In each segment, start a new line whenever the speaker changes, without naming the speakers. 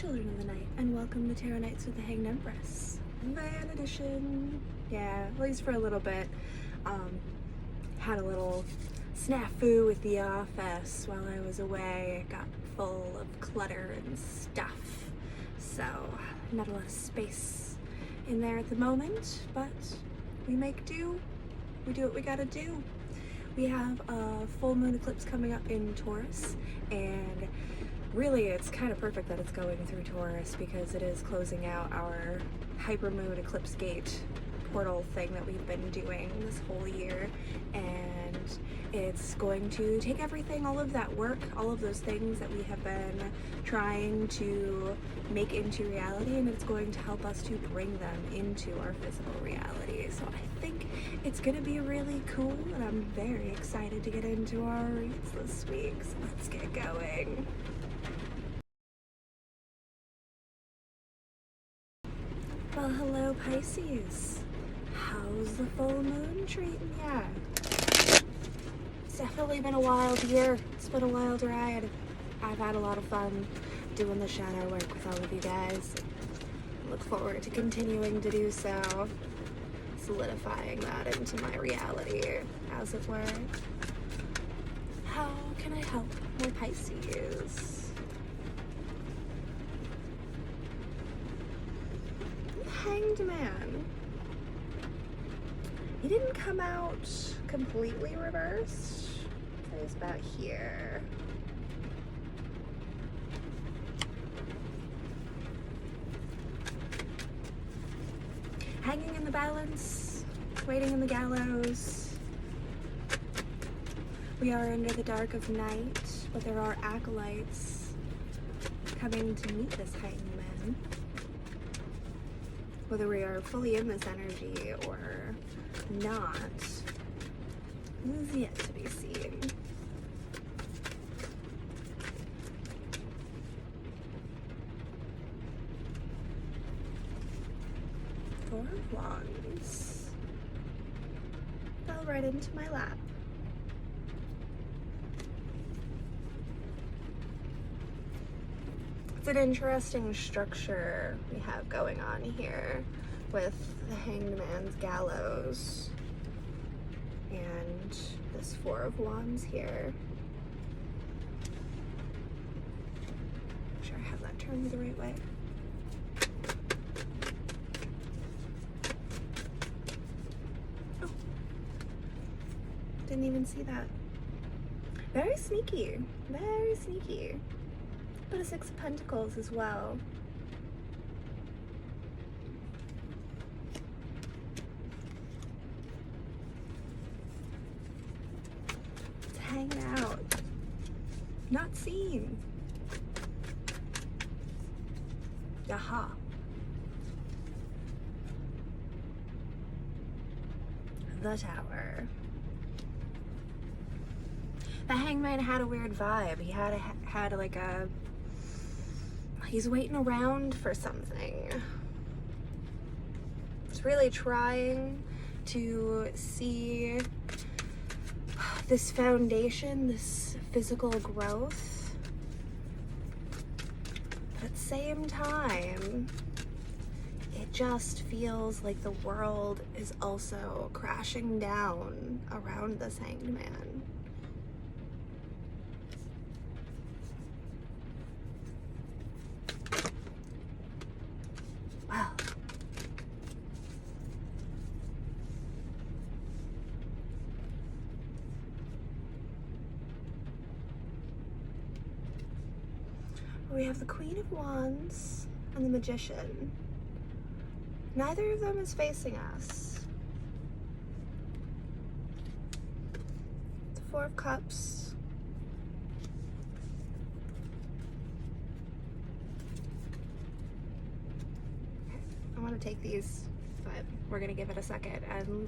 children of the night, and welcome to Tarot Nights with the Hanged Empress. Van edition. Yeah, at least for a little bit. Had a little snafu with the office while I was away. It got full of clutter and stuff. So, not a lot of space in there at the moment, but we make do. We do what we gotta do. We have a full moon eclipse coming up in Taurus, and really it's kind of perfect that it's going through Taurus because it is closing out our hypermoon eclipse gate portal thing that we've been doing this whole year, and it's going to take everything, all of that work, all of those things that we have been trying to make into reality, and it's going to help us to bring them into our physical reality. So I think it's gonna be really cool, and I'm very excited to get into our reads this week. So let's get going. Well, hello Pisces. How's the full moon treating ya? It's definitely been a wild year. It's been a wild ride. I've had a lot of fun doing the shadow work with all of you guys. I look forward to continuing to do so. Solidifying that into my reality, as it were. How can I help my Pisces? Hanged Man. He didn't come out completely reversed. So he's about here. Hanging in the balance, waiting in the gallows. We are under the dark of night, but there are acolytes coming to meet this hanged man. Whether we are fully in this energy or not is yet to be seen. Four of Wands fell right into my lap. It's an interesting structure we have going on here with the Hanged Man's gallows and this Four of Wands here. Make sure I have that turned the right way. Oh, didn't even see that. Very sneaky, very sneaky. But a Six of Pentacles as well. It's hanging out. Not seen. Aha. The Tower. The Hangman had a weird vibe. He had like a... He's waiting around for something. He's really trying to see this foundation, this physical growth. But at the same time, it just feels like the world is also crashing down around this hanged man. Wow. We have the Queen of Wands and the Magician. Neither of them is facing us. The Four of Cups. I want to take these, but we're gonna give it a second and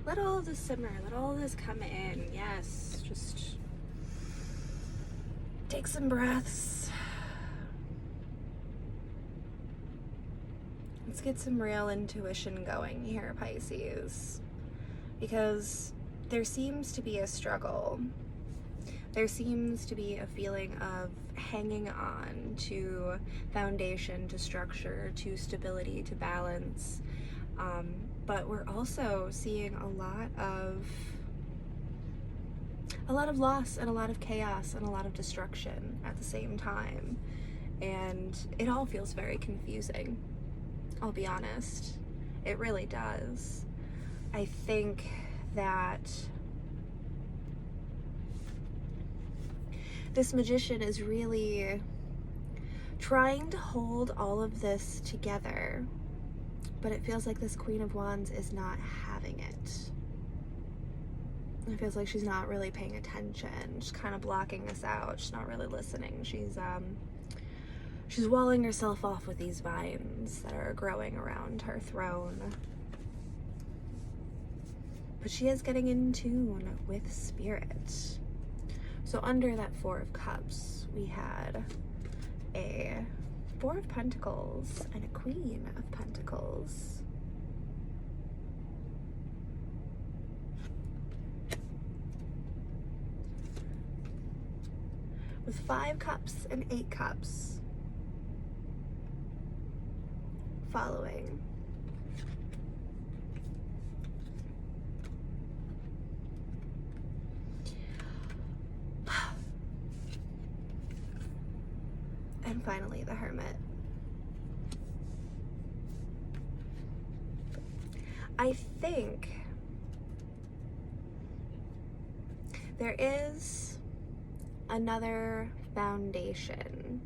let all of this simmer, let all of this come in. Yes, just take some breaths. Let's get some real intuition going here, Pisces, because there seems to be a struggle There seems to be a feeling of hanging on to foundation, to structure, to stability, to balance. But we're also seeing a lot of loss and a lot of chaos and a lot of destruction at the same time. And it all feels very confusing. I'll be honest. It really does. I think that this Magician is really trying to hold all of this together, but it feels like this Queen of Wands is not having it. It feels like she's not really paying attention. She's kind of blocking us out. She's not really listening. She's walling herself off with these vines that are growing around her throne. But she is getting in tune with spirit. So under that Four of Cups, we had a Four of Pentacles and a Queen of Pentacles. With 5 cups and 8 cups following. And finally, the Hermit. I think there is another foundation.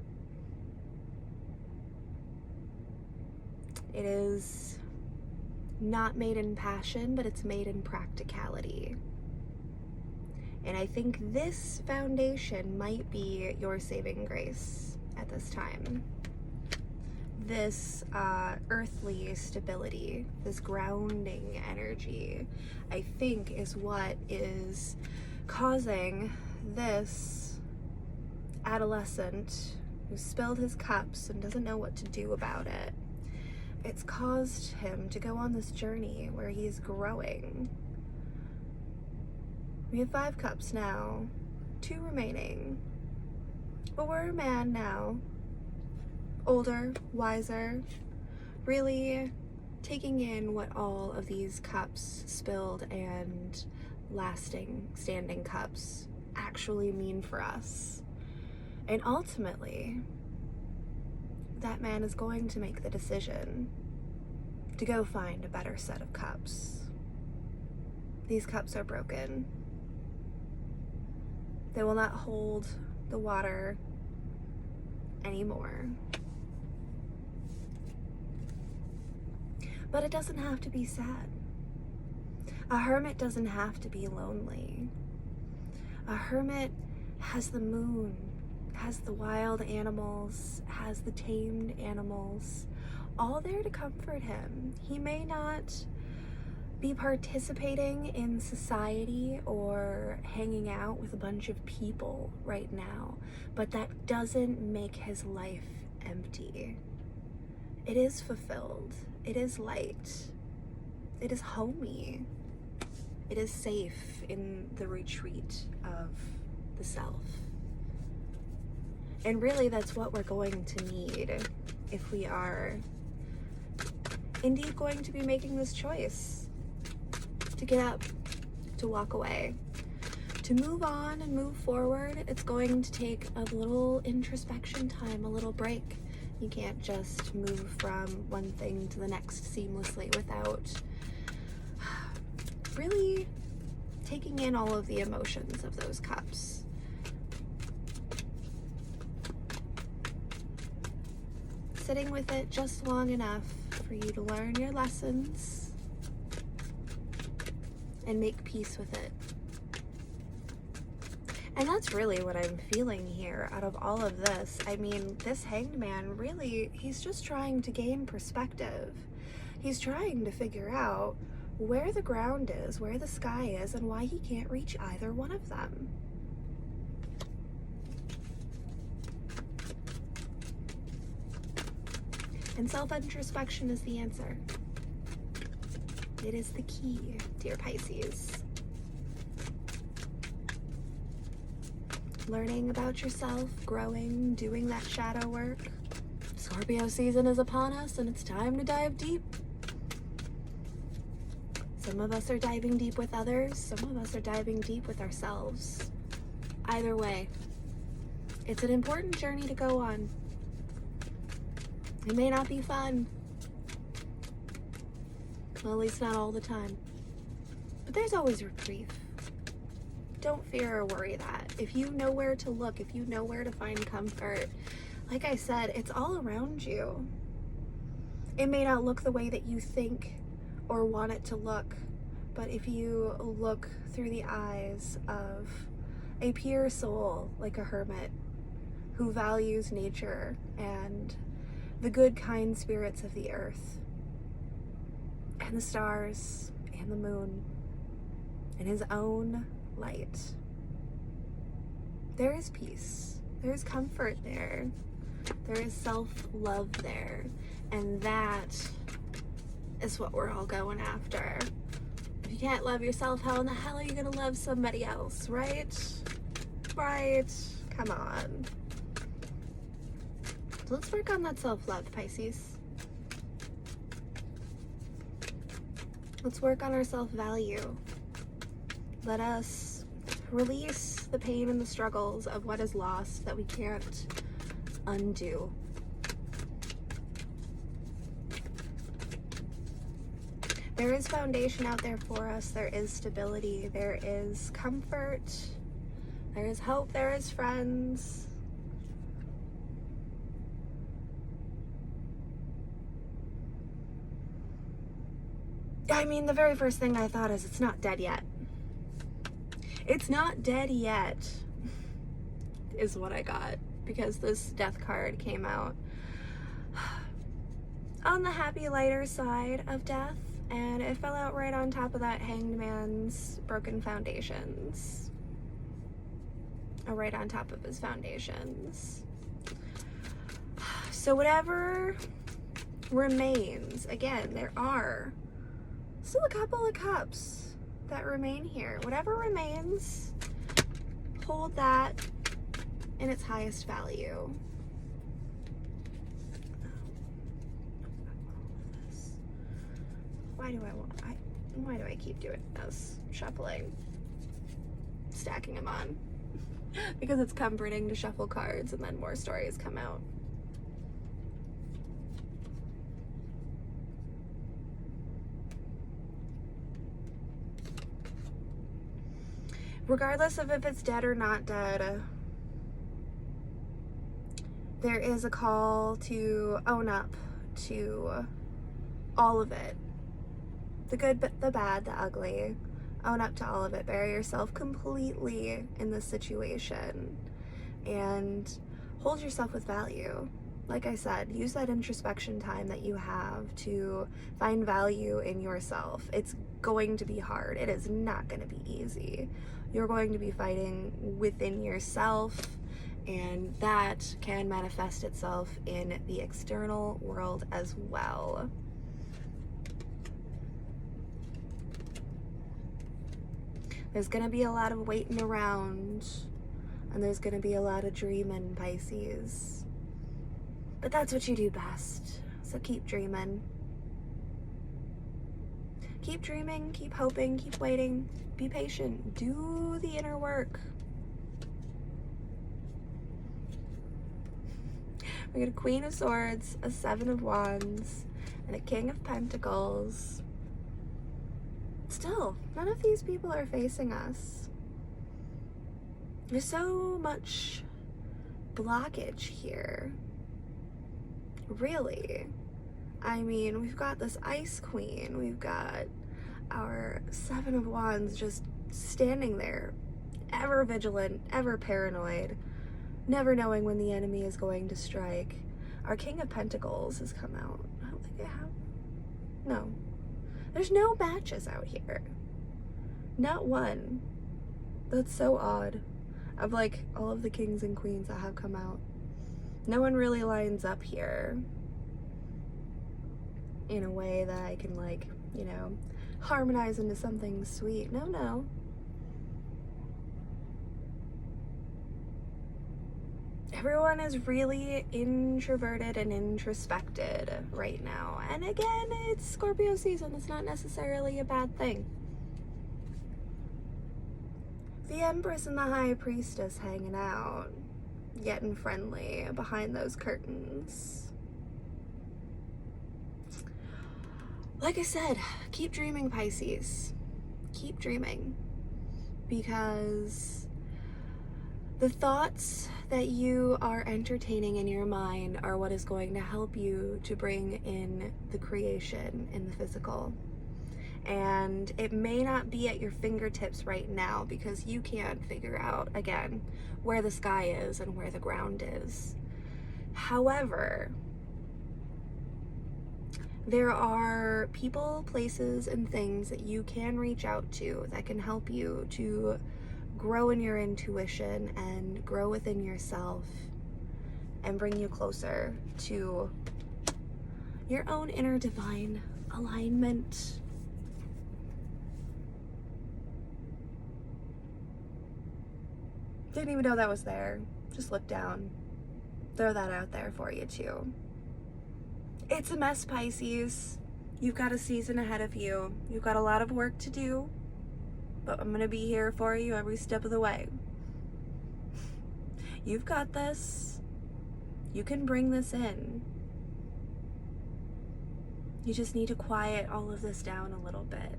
It is not made in passion, but it's made in practicality. And I think this foundation might be your saving grace at this time. This earthly stability, this grounding energy, I think is what is causing this adolescent who spilled his cups and doesn't know what to do about it. It's caused him to go on this journey where he's growing. We have 5 cups now, 2 remaining. But we're a man now, older, wiser, really taking in what all of these cups, spilled and lasting, standing cups, actually mean for us. And ultimately, that man is going to make the decision to go find a better set of cups. These cups are broken. They will not hold the water anymore. But it doesn't have to be sad. A hermit doesn't have to be lonely. A hermit has the moon, has the wild animals, has the tamed animals, all there to comfort him. He may not be participating in society or hanging out with a bunch of people right now, but that doesn't make his life empty. It is fulfilled. It is light. It is homey. It is safe in the retreat of the self. And really, that's what we're going to need if we are indeed going to be making this choice. To get up, to walk away, to move on and move forward. It's going to take a little introspection time, a little break. You can't just move from one thing to the next seamlessly without really taking in all of the emotions of those cups. Sitting with it just long enough for you to learn your lessons and make peace with it. And that's really what I'm feeling here out of all of this. I mean, this Hanged Man, really, he's just trying to gain perspective. He's trying to figure out where the ground is, where the sky is, and why he can't reach either one of them. And self-introspection is the answer. It is the key, dear Pisces. learning about yourself, growing, doing that shadow work. Scorpio season is upon us, and it's time to dive deep. Some of us are diving deep with others, some of us are diving deep with ourselves. Either way, it's an important journey to go on. It may not be fun, well, at least not all the time, but there's always reprieve. Don't fear or worry that. If you know where to look, if you know where to find comfort, like I said, it's all around you. It may not look the way that you think or want it to look, but if you look through the eyes of a pure soul like a hermit who values nature and the good, kind spirits of the earth and the stars and the moon and his own light, there is peace, there is comfort there, there is self-love there, and that is what we're all going after. If you can't love yourself, how in the hell are you gonna love somebody else, right? Right? Come on. So let's work on that self-love, Pisces. Let's work on our self-value. Let us release the pain and the struggles of what is lost that we can't undo. There is foundation out there for us. There is stability. There is comfort. There is hope. There is friends. I mean, the very first thing I thought is it's not dead yet. It's not dead yet is what I got, because this death card came out on the happy, lighter side of death, and it fell out right on top of that Hanged Man's broken foundations, or right on top of his foundations. So whatever remains, again, there are still a couple of cups that remain here. Whatever remains, hold that in its highest value. Why do I keep doing this? Shuffling, stacking them on. Because it's comforting to shuffle cards and then more stories come out. Regardless of if it's dead or not dead, there is a call to own up to all of it. The good, the bad, the ugly. Own up to all of it. Bury yourself completely in this situation and hold yourself with value. Like I said, use that introspection time that you have to find value in yourself. It's going to be hard. It is not going to be easy. You're going to be fighting within yourself, and that can manifest itself in the external world as well. There's going to be a lot of waiting around, and there's going to be a lot of dreaming, Pisces. But that's what you do best. So keep dreaming. Keep dreaming, keep hoping, keep waiting. Be patient. Do the inner work. We got a Queen of Swords, a Seven of Wands, and a King of Pentacles. Still, none of these people are facing us. There's so much blockage here. Really. I mean, we've got this Ice Queen. We've got our Seven of Wands just standing there, ever vigilant, ever paranoid, never knowing when the enemy is going to strike. Our King of Pentacles has come out. I don't think I have. No. There's no matches out here. Not one. That's so odd. Of like all of the kings and queens that have come out, no one really lines up here in a way that I can, like, you know, harmonize into something sweet. No. everyone is really introverted and introspected right now. And again, it's Scorpio season. It's not necessarily a bad thing. The Empress and the High Priestess hanging out, getting friendly behind those curtains. Like I said, keep dreaming, Pisces. Keep dreaming. Because the thoughts that you are entertaining in your mind are what is going to help you to bring in the creation in the physical. And it may not be at your fingertips right now because you can't figure out, again, where the sky is and where the ground is. However, there are people, places, and things that you can reach out to that can help you to grow in your intuition and grow within yourself and bring you closer to your own inner divine alignment. Didn't even know that was there. Just look down. Throw that out there for you too. It's a mess, Pisces. You've got a season ahead of you. You've got a lot of work to do, but I'm gonna be here for you every step of the way. You've got this. You can bring this in. You just need to quiet all of this down a little bit.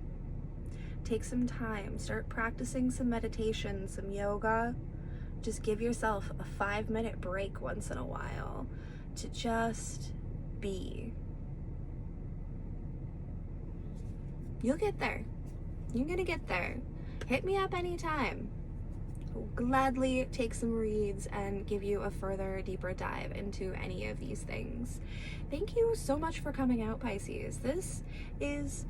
Take some time. Start practicing some meditation, some yoga. Just give yourself a 5-minute break once in a while to just be. You'll get there. You're gonna get there. Hit me up anytime. I'll gladly take some reads and give you a further, deeper dive into any of these things. Thank you so much for coming out, Pisces. This is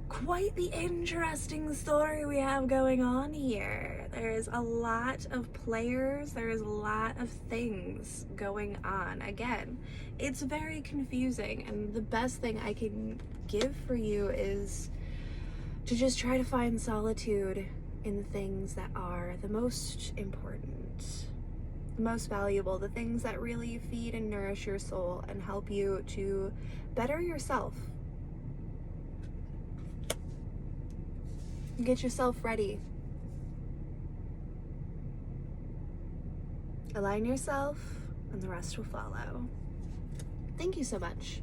quite the interesting story we have going on here. There's a lot of players, there's a lot of things going on. Again, it's very confusing, and the best thing I can give for you is to just try to find solitude in the things that are the most important, the most valuable, the things that really feed and nourish your soul and help you to better yourself. Get yourself ready. Align yourself, and the rest will follow. Thank you so much.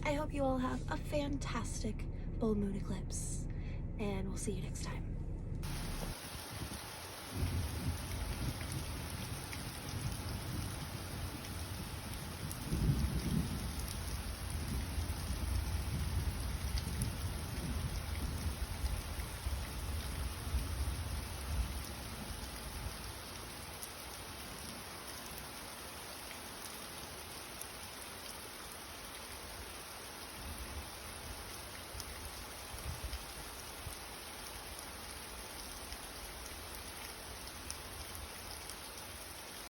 I hope you all have a fantastic full moon eclipse, and we'll see you next time.